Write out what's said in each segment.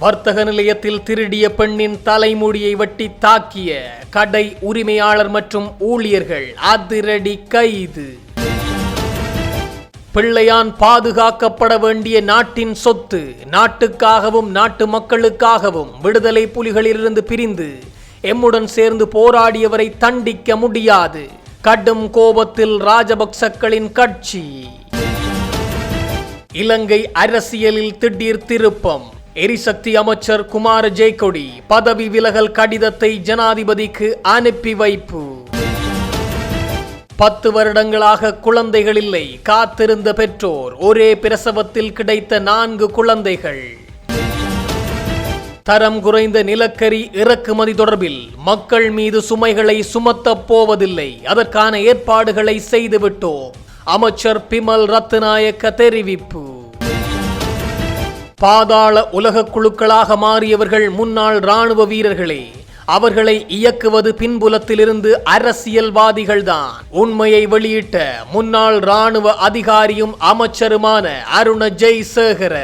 வர்த்தக நிலையத்தில் திருடிய பெண்ணின் தலைமுடியை வெட்டி தாக்கிய கடை உரிமையாளர் மற்றும் ஊழியர்கள் அதிரடி கைது. பிள்ளையான் பாதுகாக்கப்பட வேண்டிய நாட்டின் சொத்து. நாட்டுக்காகவும் நாட்டு மக்களுக்காகவும் விடுதலை புலிகளிலிருந்து பிரிந்து எம்முடன் சேர்ந்து போராடியவரை தண்டிக்க முடியாது. கடும் கோபத்தில் ராஜபக்சக்களின் கட்சி. இலங்கை அரசியலில் திடீர் திருப்பம். எரிசக்தி அமைச்சர் குமார ஜெயக்கொடி பதவி விலகல் கடிதத்தை ஜனாதிபதிக்கு அனுப்பி வைப்பு. 10 வருடங்களாக குழந்தைகள் இல்லை. காத்திருந்த பெற்றோர். ஒரே பிரசவத்தில் கிடைத்த 4 குழந்தைகள். தரம் குறைந்த நிலக்கரி இறக்குமதி தொடர்பில் மக்கள் மீது சுமைகளை சுமத்தப் போவதில்லை. அதற்கான ஏற்பாடுகளை செய்துவிட்டோம். அமைச்சர் பிமல் ரத்நாயக்க தெரிவிப்பு. பாதாள உலக குழுக்களாக மாறியவர்கள் முன்னாள் இராணுவ வீரர்களே. அவர்களை இயக்குவது பின்புலத்திலிருந்து அரசியல்வாதிகள்தான். உண்மையை வெளியிட்ட முன்னாள் இராணுவ அதிகாரியும் அமைச்சருமான அருண ஜெயசேகர.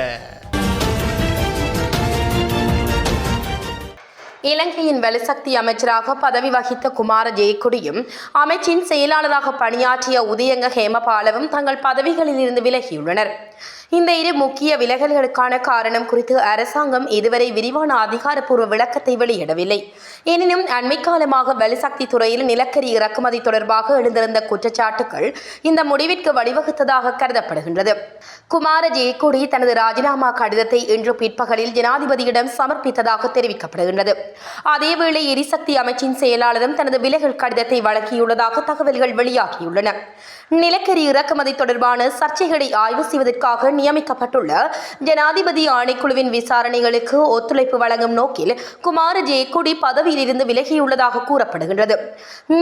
இலங்கையின் வலுசக்தி அமைச்சராக பதவி வகித்த குமார ஜெயக்கொடியும் அமைச்சின் செயலாளராக பணியாற்றிய உதயங்க ஹேமபாலவும் தங்கள் பதவிகளில் இருந்து விலகியுள்ளனர். இந்த 2 முக்கிய விலகல்களுக்கான காரணம் குறித்து அரசாங்கம் இதுவரை விரிவான அதிகாரப்பூர்வ விளக்கத்தை வெளியிடவில்லை. எனினும் அண்மை காலமாக வலுசக்தி துறையில் நிலக்கரி இறக்குமதி தொடர்பாக எழுந்திருந்த குற்றச்சாட்டுகள் இந்த முடிவிற்கு வழிவகுத்ததாக கருதப்படுகின்றது. குமார ஜெயக்கொடி தனது ராஜினாமா கடிதத்தை இன்று பிற்பகலில் ஜனாதிபதியிடம் சமர்ப்பித்ததாக தெரிவிக்கப்படுகின்றது. அதேவேளை எரிசக்தி அமைச்சின் செயலாளரும் தனது விலகல் கடிதத்தை வழங்கியுள்ளதாக தகவல்கள் வெளியாகியுள்ளன. நிலக்கரி இறக்குமதி தொடர்பான சர்ச்சைகளை ஆய்வு செய்வதற்காக நியமிக்கப்பட்டுள்ள ஜனாதிபதி ஆணைக்குழுவின் விசாரணைகளுக்கு ஒத்துழைப்பு வழங்கும் நோக்கில் குமார ஜெயக்கொடி பதவியில் இருந்து விலகியுள்ளதாக கூறப்படுகின்றது.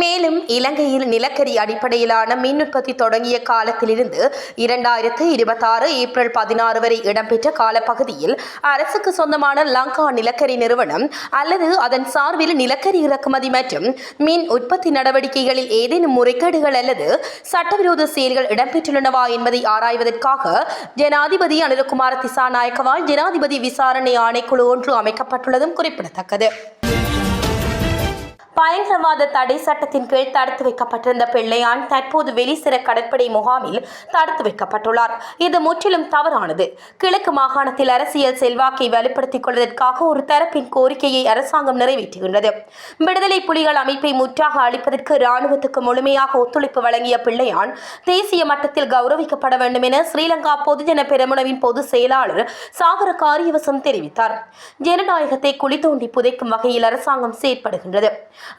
மேலும் இலங்கையில் நிலக்கரி அடிப்படையிலான மின் உற்பத்தி தொடங்கிய காலத்திலிருந்து 2026 ஏப்ரல் 16 வரை இடம்பெற்ற காலப்பகுதியில் அரசுக்கு சொந்தமான லங்கா நிலக்கரி நிறுவனம் அல்லது அதன் சார்பில் நிலக்கரி இறக்குமதி மற்றும் மின் உற்பத்தி நடவடிக்கைகளில் ஏதேனும் முறைகேடுகள் அல்லது சட்டவிரோத செயல்கள் இடம்பெற்றுள்ளனவா என்பதை ஆராய்வதற்காக ஜனாதிபதி அனுரகுமார திசாநாயக்கவால் ஜனாதிபதி விசாரணை ஆணைக்குழு ஒன்று அமைக்கப்பட்டுள்ளதும் குறிப்பிடத்தக்கது. பயங்கரவாத தடை சட்டத்தின் கீழ் தடுத்து வைக்கப்பட்டிருந்த பிள்ளையான் தற்போது வெளிசிற கடற்படை முகாமில் தடுத்து வைக்கப்பட்டுள்ளார். இது முற்றிலும் தவறானது. கிழக்கு மாகாணத்தில் அரசியல் செல்வாக்கை வலுப்படுத்திக் கொள்வதற்காக ஒரு தரப்பின் கோரிக்கையை அரசாங்கம் நிறைவேற்றுகின்றது. விடுதலை புலிகள் அமைப்பை முற்றாக அளிப்பதற்கு இராணுவத்துக்கு முழுமையாக ஒத்துழைப்பு வழங்கிய பிள்ளையான் தேசிய மட்டத்தில் கௌரவிக்கப்பட வேண்டும் என ஸ்ரீலங்கா பொதுஜன பெரமுனவின் பொதுச் செயலாளர் சாகர காரியவசம் தெரிவித்தார். ஜனநாயகத்தை குழி தோண்டி புதைக்கும் வகையில் அரசாங்கம் செயற்படுகின்றது.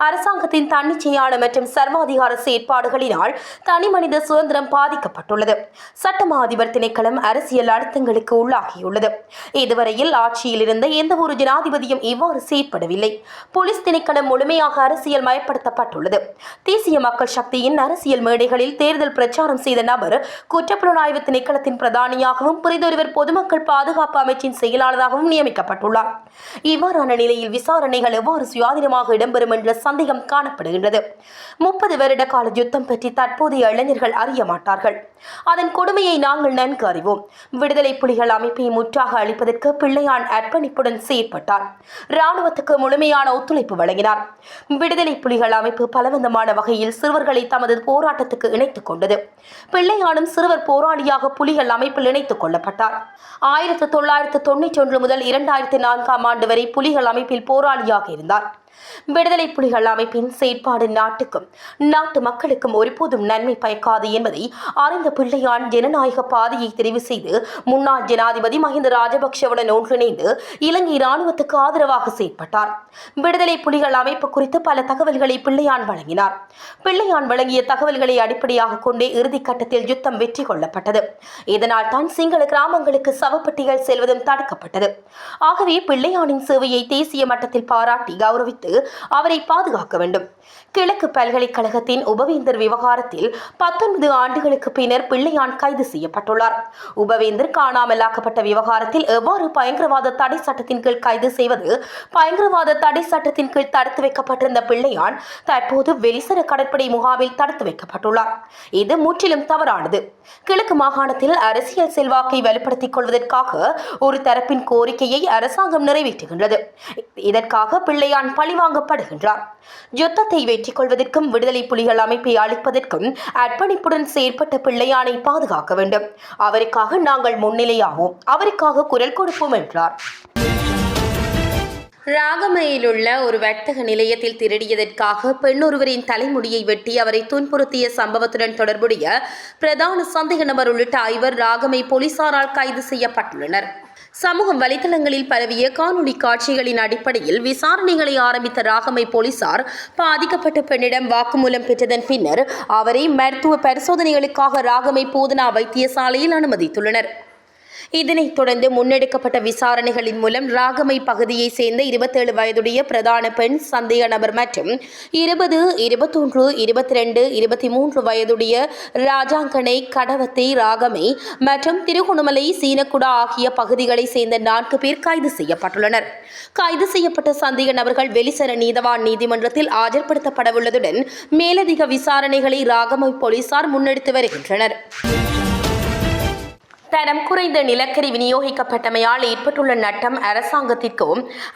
அரசாங்கத்தின் தன்னிச்சையான மற்றும் சர்வாதிகார செயற்பாடுகளினால் தனிமனித சுதந்திரம் பாதிக்கப்பட்டுள்ளது. சட்டமா அதிபர் திணைக்களம் அரசியல் அழுத்தங்களுக்கு உள்ளாகியுள்ளது. இதுவரையில் ஆட்சியில் இருந்த எந்த ஒரு ஜனாதிபதியும் இவ்வாறு செயற்படவில்லை. போலீஸ் திணைக்களம் முழுமையாக அரசியல் மயப்படுத்தப்பட்டுள்ளது. தேசிய மக்கள் சக்தியின் அரசியல் மேடைகளில் தேர்தல் பிரச்சாரம் செய்த நபர் குற்றப்புலனாய்வு திணைக்களத்தின் பிரதானியாகவும் புரிதொருவர் பொதுமக்கள் பாதுகாப்பு அமைச்சின் செயலாளராகவும் நியமிக்கப்பட்டுள்ளார். இவ்வாறான நிலையில் விசாரணைகள் எவ்வாறு சுயாதீனமாக இடம்பெறும் என்ற சந்தேகம் காணப்படுகின்றது. 30 வருட கால யுத்தம் பற்றி தற்போதைய இளைஞர்கள் அறிய மாட்டார்கள். அதன் கொடுமையை நாங்கள் நன்கு அறிவோம். விடுதலை புலிகள் அமைப்பை முற்றாக அளிப்பதற்கு பிள்ளையான் அர்ப்பணிப்புடன் செயற்பட்டார். இராணுவத்துக்கு முழுமையான ஒத்துழைப்பு வழங்கினார். விடுதலை புலிகள் அமைப்பு பலவந்தமான வகையில் சிறுவர்களை தமது போராட்டத்துக்கு இணைத்துக் கொண்டது. பிள்ளையானும் சிறுவர் போராளியாக புலிகள் அமைப்பில் இணைத்துக் கொள்ளப்பட்டார். 1991 முதல் 2004ஆம் ஆண்டு வரை புலிகள் அமைப்பில் போராளியாக இருந்தார். விடுதலை புலிகள் அமைப்பின் செயற்பாடு நாட்டுக்கும் நாட்டு மக்களுக்கும் ஒருபோதும் நன்மை பயக்காது என்பதை அறிந்த பிள்ளையான் ஜனநாயக பாதையை தெரிவு செய்து முன்னாள் ஜனாதிபதி மஹிந்த ராஜபக்ஷவுடன் ஒன்றிணைந்து இலங்கை இராணுவத்துக்கு ஆதரவாக செயற்பட்டார். விடுதலை புலிகள் அமைப்பு குறித்து பல தகவல்களை பிள்ளையான் வழங்கினார். பிள்ளையான் வழங்கிய தகவல்களை அடிப்படையாக கொண்டே இறுதிக்கட்டத்தில் யுத்தம் வெற்றி கொள்ளப்பட்டது. இதனால் தான் சிங்கள கிராமங்களுக்கு சவப்பட்டிகள் செல்வதும் தடுக்கப்பட்டது. ஆகவே பிள்ளையானின் சேவையை தேசிய மட்டத்தில் பாராட்டி கௌரவித்து நியமித்து அவரை பாதுகாக்க வேண்டும். கிழக்கு பல்கலைக்கழகத்தின் உபவேந்தர் விவகாரத்தில் 19 ஆண்டுகளுக்கு பின்னர் பிள்ளையான் கைது செய்யப்பட்டுள்ளார். உபவேந்தர் காணாமலாக்கப்பட்ட விவகாரத்தில் எவ்வாறு பயங்கரவாத தடை சட்டத்தின் கீழ் கைது செய்வது? பயங்கரவாத தடை சட்டத்தின் கீழ் தடுத்து வைக்கப்பட்டிருந்த பிள்ளையான் தற்போது வெலிசர கடற்படை முகாமில் தடுத்து வைக்கப்பட்டுள்ளார். இது முற்றிலும் தவறானது. கிழக்கு மாகாணத்தில் அரசியல் செல்வாக்கை வலுப்படுத்திக் கொள்வதற்காக ஒரு தரப்பின் கோரிக்கையை அரசாங்கம் நிறைவேற்றுகின்றது. இதற்காக பிள்ளையான் பழிவாங்கப்படுகின்றார். யுத்தத்தை வெற்றி கொள்வதற்கும் விடுதலை புலிகள் அமைப்பை அளிப்பதற்கும் அர்ப்பணிப்புடன் செயற்பட்ட பிள்ளையானை பாதுகாக்க வேண்டும். அவருக்காக நாங்கள் முன்னிலையாவோம், அவருக்காக குரல் கொடுப்போம் என்றார். ராகமையில் உள்ள ஒரு வர்த்தக நிலையத்தில் திருடியதற்காக பெண்ணொருவரின் தலைமுடியை வெட்டி அவரை துன்புறுத்திய சம்பவத்துடன் தொடர்புடைய பிரதான சந்தேக நபர் உள்ளிட்ட 5 ராகமை போலீசாரால் கைது செய்யப்பட்டுள்ளனர். சமூக வலைதளங்களில் பரவிய காணொலி காட்சிகளின் அடிப்படையில் விசாரணைகளை ஆரம்பித்த ராகமை போலீசார் பாதிக்கப்பட்ட பெண்ணிடம் வாக்குமூலம் பெற்றதன் பின்னர் அவரை மருத்துவ பரிசோதனைகளுக்காக ராகமை போதனா வைத்தியசாலையில் அனுமதித்துள்ளனர். இதனைத் தொடர்ந்து முன்னெடுக்கப்பட்ட விசாரணைகளின் மூலம் ராகமை பகுதியை சேர்ந்த 27 வயதுடைய பிரதான பெண் சந்தேக நபர் மற்றும் 20, 21, 22, 23 வயதுடைய ராஜாங்கனை, கடவத்தை, ராகமை மற்றும் திருகோணமலை, சீனக்குடா ஆகிய பகுதிகளை சேர்ந்த 4 பேர் கைது செய்யப்பட்டுள்ளனர். கைது செய்யப்பட்ட சந்தேக நபர்கள் வெலிசர நீதவான் நீதிமன்றத்தில் ஆஜர்படுத்தப்படவுள்ளதுடன் மேலதிக விசாரணைகளை ராகமை போலீசார் முன்னெடுத்து வருகின்றனர். தரம் குறைந்த நிலக்கரி விநியோகிக்கப்பட்டமையால் ஏற்பட்டுள்ள நட்டம் அரசாங்கத்திற்கோ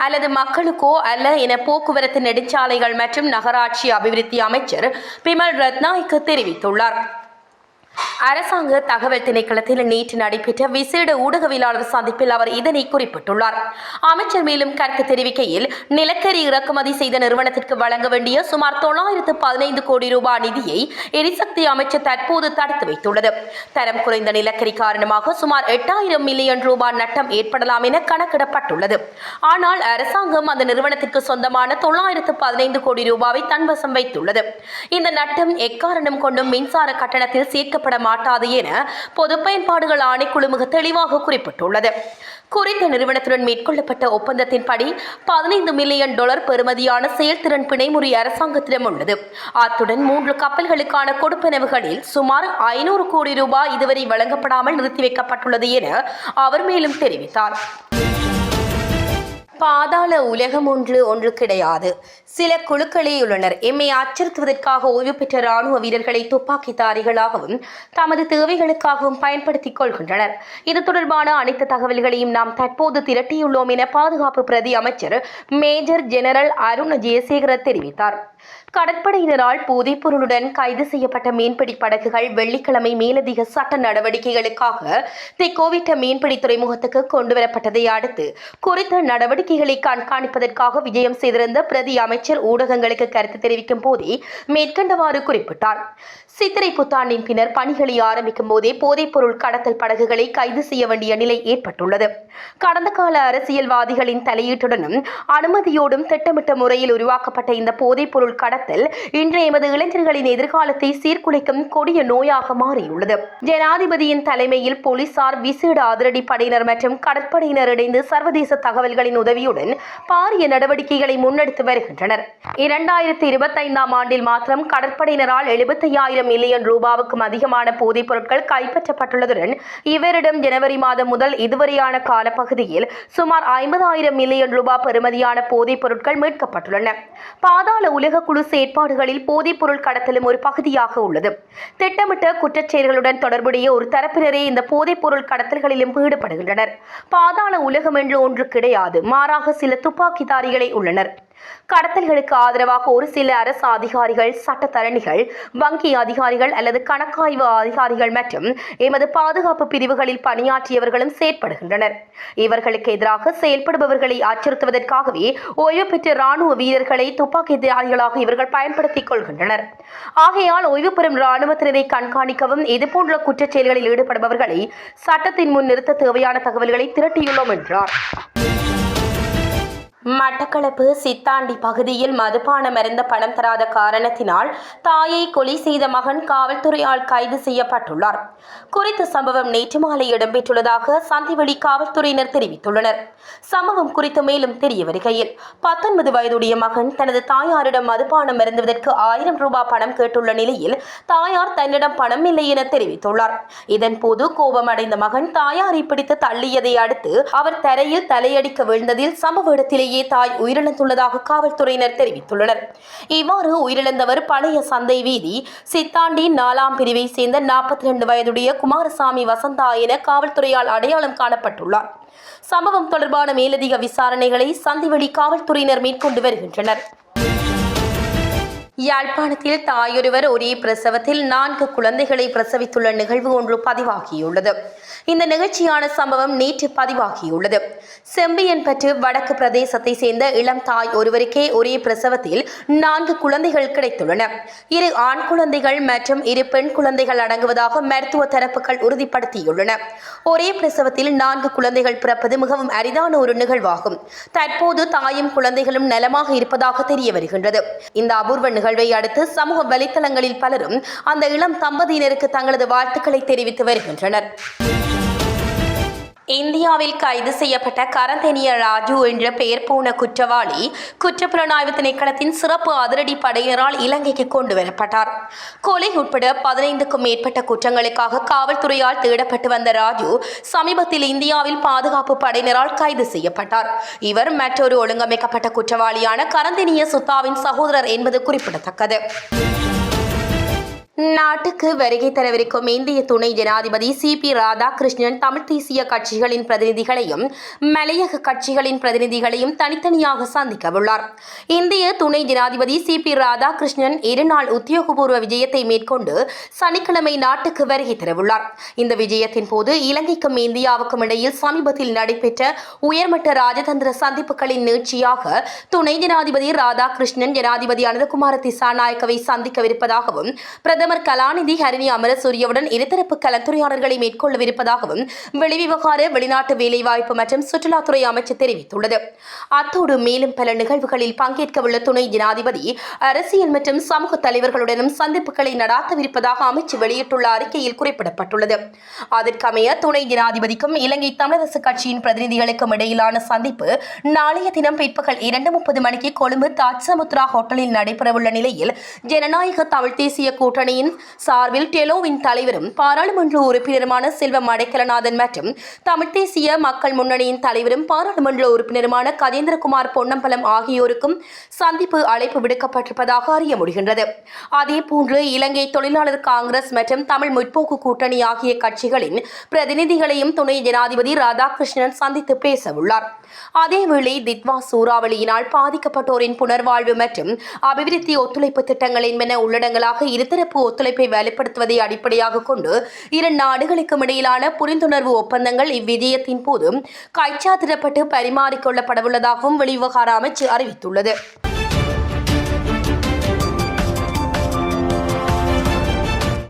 அல்லது மக்களுக்கோ அல்ல என போக்குவரத்து, நெடுஞ்சாலைகள் மற்றும் நகராட்சி அபிவிருத்தி அமைச்சர் பிமல் ரத்நாயக்க தெரிவித்துள்ளார். அரசாங்க தகவல் திணைக்களத்தில் நேற்று நடைபெற்ற விசேட ஊடகவியலாளர் சந்திப்பில் அவர் இதனை குறிப்பிட்டுள்ளார். அமைச்சர் மேலும் கருத்து தெரிவிக்கையில், நிலக்கரி இறக்குமதி செய்த நிறுவனத்திற்கு வழங்க வேண்டிய சுமார் 915 கோடி ரூபாய் நிதியை எரிசக்தி அமைச்சர் தற்போது தடுத்து வைத்துள்ளது. தரம் குறைந்த நிலக்கரி காரணமாக சுமார் 8000 மில்லியன் ரூபாய் நட்டம் ஏற்படலாம் என கணக்கிடப்பட்டுள்ளது. ஆனால் அரசாங்கம் அந்த நிறுவனத்திற்கு சொந்தமான 915 கோடி ரூபாவை தன்வசம் வைத்துள்ளது. இந்த நட்டம் எக்காரணம் கொண்டும் மின்சார கட்டணத்தில் சேர்க்கப்பட மாட்டாது என பொது பயன்பாடுகள் ஆணைக்குழு மிக தெளிவாக குறிப்பிட்டுள்ளது. குறித்த நிறுவனத்துடன் மேற்கொள்ளப்பட்ட ஒப்பந்தத்தின்படி $15 மில்லியன் பெறுமதியான செயல்திறன் பிணைமுறி அரசாங்கத்திடம் உள்ளது. அத்துடன் 3 கப்பல்களுக்கான கொடுப்பனவுகளில் சுமார் 500 கோடி ரூபாய் இதுவரை வழங்கப்படாமல் நிறுத்தி வைக்கப்பட்டுள்ளது என அவர் மேலும் தெரிவித்தார். பாதாள உலகம் ஒன்று கிடையாது. சில குழுக்களே உள்ளனர். எம்மை அச்சுறுத்துவதற்காக ஓய்வு பெற்ற ராணுவ வீரர்களை துப்பாக்கிதாரிகளாகவும் தமது தேவைகளுக்காகவும் பயன்படுத்திக் கொள்கின்றனர். இது தொடர்பான அனைத்து தகவல்களையும் நாம் தற்போது திரட்டியுள்ளோம் என பாதுகாப்பு பிரதி அமைச்சர் மேஜர் ஜெனரல் அருண் ஜெயசேகர தெரிவித்தார். கடற்படையினரால் போதைப்பொருளுடன் கைது செய்யப்பட்ட மீன்பிடி படகுகள் வெள்ளிக்கிழமை மேலதிக சட்ட நடவடிக்கைகளுக்காக தெக்கோவிட்ட மீன்பிடி துறைமுகத்துக்கு கொண்டுவரப்பட்டதை அடுத்து குறித்த நடவடிக்கைகளை கண்காணிப்பதற்காக விஜயம் செய்திருந்த பிரதி அமைச்சர் ஊடகங்களுக்கு கருத்து தெரிவிக்கும் போதே மேற்கண்டவாறு குறிப்பிட்டார். சித்திரை புத்தாண்டின் பின்னர் பணிகளை ஆரம்பிக்கும் போதே போதைப்பொருள் கடத்தல் படகுகளை கைது செய்ய வேண்டிய நிலை ஏற்பட்டுள்ளது. கடந்த கால அரசியல்வாதிகளின் தலையீட்டுடனும் அனுமதியோடும் திட்டமிட்ட முறையில் உருவாக்கப்பட்ட இந்த போதைப்பொருள் கடத்தல் இன்று எமது இளைஞர்களின் எதிர்காலத்தை சீர்குலைக்கும் கொடிய நோயாக மாறியுள்ளது. ஜனாதிபதியின் தலைமையில் போலீசார், விசேட அதிரடி படையினர் மற்றும் கடற்படையினர் இணைந்து சர்வதேச தகவல்களின் உதவியுடன் பாரிய நடவடிக்கைகளை முன்னெடுத்து வருகின்றனர். 2025ஆம் ஆண்டில் மாத்திரம் கடற்படையினரால் 75,000 மில்லியன் ரூபாவுக்கும் அதிகமான போதைப் பொருட்கள் கைப்பற்றப்பட்டுள்ளதுடன் இவரிடம் ஜனவரி மாதம் முதல் இதுவரையான காலப்பகுதியில் சுமார் 50,000 மில்லியன் ரூபாய் பெறுமதியான போதைப் பொருட்கள் மீட்கப்பட்டுள்ளன. பாதாள உலக குழு செயற்பாடுகளில் போதைப் பொருள் கடத்தலும் ஒரு பகுதியாக உள்ளது. திட்டமிட்ட குற்றச்செயல்களுடன் தொடர்புடைய ஒரு தரப்பினரே இந்த போதைப் பொருள் கடத்தல்களிலும் ஈடுபடுகின்றனர். பாதாள உலகம் என்று ஒன்று கிடையாது. மாறாக சில துப்பாக்கிதாரிகளே உள்ளனர். கடத்தல்களுக்கு ஆதரவாக ஒரு சில அரசு அதிகாரிகள், சட்டத்தரணிகள், வங்கி அதிகாரிகள் அல்லது கணக்காய்வு அதிகாரிகள் மற்றும் எமது பாதுகாப்பு பிரிவுகளில் பணியாற்றியவர்களும் செயற்படுகின்றனர். இவர்களுக்கு எதிராக செயல்படுபவர்களை அச்சுறுத்துவதற்காகவே ஓய்வு பெற்ற ராணுவ வீரர்களை துப்பாக்கிதாரிகளாக இவர்கள் பயன்படுத்திக் கொள்கின்றனர். ஆகையால் ஓய்வு பெறும் ராணுவத்தினரை கண்காணிக்கவும் இதுபோன்ற குற்றச்செயல்களில் ஈடுபடுபவர்களை சட்டத்தின் முன் நிறுத்த தேவையான தகவல்களை திரட்டியுள்ளோம் என்றார். மட்டக்களப்பு சித்தாண்டி பகுதியில் மதுபானம் அருந்த பணம் தராத காரணத்தினால் தாயை கொலை செய்த மகன் காவல்துறையால் கைது செய்யப்பட்டுள்ளார். குறித்த சம்பவம் நேற்று மாலை இடம்பெற்றுள்ளதாக சந்திவெளி காவல்துறையினர் தெரிவித்துள்ளனர். சம்பவம் குறித்து மேலும் தெரிய வருகையில் 19 வயதுடைய மகன் தனது தாயாரிடம் மதுபானம் அருந்துவதற்கு 1000 ரூபாய் பணம் கேட்டுள்ள நிலையில் தாயார் தன்னிடம் பணம் இல்லை என தெரிவித்துள்ளார். இதன்போது கோபமடைந்த மகன் தாயாரை பிடித்து தள்ளியதை அடுத்து அவர் தரையில் தலையடிக்க விழுந்ததில் சம்பவ இடத்திலேயே தாய் உயிரிழந்துள்ளதாக காவல்துறையினர் தெரிவித்துள்ளனர். இவ்வாறு உயிரிழந்தவர் பழைய சந்தை வீதி சித்தாண்டி 4ஆம் பிரிவை சேர்ந்த 42 வயதுடைய குமாரசாமி வசந்தா என காவல்துறையால் அடையாளம் காணப்பட்டுள்ளார். சம்பவம் தொடர்பான மேலதிக விசாரணைகளை சந்திவெளி காவல்துறையினர் மேற்கொண்டு வருகின்றனர். யாழ்ப்பாணத்தில் தாயொருவர் ஒரே பிரசவத்தில் 4 குழந்தைகளை பிரசவித்துள்ள நிகழ்வு ஒன்று பதிவாகியுள்ளது. இந்த நிகழ்ச்சியான சம்பவம் நேற்று பதிவாகியுள்ளது. செம்பியன்பற்று வடக்கு பிரதேசத்தை சேர்ந்த இளம் தாய் ஒருவருக்கே ஒரே பிரசவத்தில் 4 குழந்தைகள் கிடைத்துள்ளன. 2 ஆண் குழந்தைகள் மற்றும் 2 பெண் குழந்தைகள் அடங்குவதாக மருத்துவ தரப்புகள் உறுதிப்படுத்தியுள்ளன. ஒரே பிரசவத்தில் 4 குழந்தைகள் பிறப்பது மிகவும் அரிதான ஒரு நிகழ்வாகும். தற்போது தாயும் குழந்தைகளும் நலமாக இருப்பதாக தெரிய வருகின்றது. இந்த அபூர்வ நிகழ்வை அடுத்து சமூக வலைத்தளங்களில் பலரும் அந்த இளம் தம்பதியினருக்கு தங்களது வாழ்த்துக்களை தெரிவித்து வருகின்றனர். இந்தியாவில் கைது செய்யப்பட்ட கரந்தெனிய ராஜு என்ற பெயர் போன குற்றவாளி குற்றப்புலனாய்வு திணைக்களத்தின் சிறப்பு அதிரடி படையினரால் இலங்கைக்கு கொண்டு வரப்பட்டார். கொலை உட்பட 15க்கும் மேற்பட்ட குற்றங்களுக்காக காவல்துறையால் தேடப்பட்டு வந்த ராஜு சமீபத்தில் இந்தியாவில் பாதுகாப்பு படையினரால் கைது செய்யப்பட்டார். இவர் மற்றொரு ஒழுங்கமைக்கப்பட்ட குற்றவாளியான கரந்தெனிய சுத்தாவின் சகோதரர் என்பது குறிப்பிடத்தக்கது. நாட்டுக்கு வருகை தரவிருக்கும் இந்திய துணை ஜனாதிபதி CP ராதாகிருஷ்ணன் தமிழ் தேசிய கட்சிகளின் பிரதிநிதிகளையும் மலையக கட்சிகளின் பிரதிநிதிகளையும் தனித்தனியாக சந்திக்கவுள்ளார். இந்திய துணை ஜனாதிபதி CP ராதாகிருஷ்ணன் 2 நாள் உத்தியோகபூர்வ விஜயத்தை மேற்கொண்டு சனிக்கிழமை நாட்டுக்கு வருகை தரவுள்ளார். இந்த விஜயத்தின் போது இலங்கைக்கும் இந்தியாவுக்கும் இடையில் சமீபத்தில் நடைபெற்ற உயர்மட்ட ராஜதந்திர சந்திப்புகளின் நீட்சியாக துணை ஜனாதிபதி ராதாகிருஷ்ணன் ஜனாதிபதி அனுரகுமார திசாநாயக்கவை சந்திக்கவிருப்பதாகவும் பிரதமர் கலாநிதி ஹரிணி அமரசூரியவுடன் இருதரப்பு கலந்துரையாடல்களை மேற்கொள்ளவிருப்பதாகவும் வெளிவிவகார வெளிநாட்டு வேலைவாய்ப்பு மற்றும் சுற்றுலாத்துறை அமைச்சர் தெரிவித்துள்ளது. அத்தோடு மேலும் பல நிகழ்வுகளில் பங்கேற்கவுள்ள துணை ஜனாதிபதி அரசியல் மற்றும் சமூக தலைவர்களுடனும் சந்திப்புகளை நடாத்தவிருப்பதாக அமைச்சு வெளியிட்டுள்ள அறிக்கையில் குறிப்பிடப்பட்டுள்ளது. அதற்கமைய துணை ஜனாதிபதிக்கும் இலங்கை தமிழரசு கட்சியின் பிரதிநிதிகளுக்கும் இடையிலான சந்திப்பு நாளைய தினம் பிற்பகல் 2:30 மணிக்கு கொழும்பு தாட்சமுத்ரா ஹோட்டலில் நடைபெறவுள்ள நிலையில் ஜனநாயக தமிழ் தேசிய கூட்டணி சார்பில் டெலோவின் தலைவரும் பாராளுமன்ற உறுப்பினருமான செல்வம் அடைக்கலநாதன் மற்றும் தமிழ் தேசிய மக்கள் முன்னணியின் தலைவரும் பாராளுமன்ற உறுப்பினருமான கஜேந்திரகுமார் பொன்னம்பலம் ஆகியோருக்கும் சந்திப்பு அழைப்பு விடுக்கப்பட்டிருப்பதாக அறிய முடிகின்றது. அதேபோன்று இலங்கை தொழிலாளர் காங்கிரஸ் மற்றும் தமிழ் முற்போக்கு கூட்டணி ஆகிய கட்சிகளின் பிரதிநிதிகளையும் துணை ஜனாதிபதி ராதாகிருஷ்ணன் சந்தித்து பேசவுள்ளார். அதேவேளை தித்வா சூறாவளியினால் பாதிக்கப்பட்டோரின் புனர்வாழ்வு மற்றும் அபிவிருத்தி ஒத்துழைப்பு திட்டங்கள் என்பன உள்ளடங்களாக இருதரப்பு ஒத்துழைப்பை வலுப்படுத்துவதை அடிப்படையாக கொண்டு 2 நாடுகளுக்கும் இடையிலான புரிந்துணர்வு ஒப்பந்தங்கள் இவ்விஜயத்தின் போது கைச்சாத்திடப்பட்டு பரிமாறிக்கொள்ளப்படவுள்ளதாகவும் வெளிவிவகார அமைச்சு அறிவித்துள்ளது.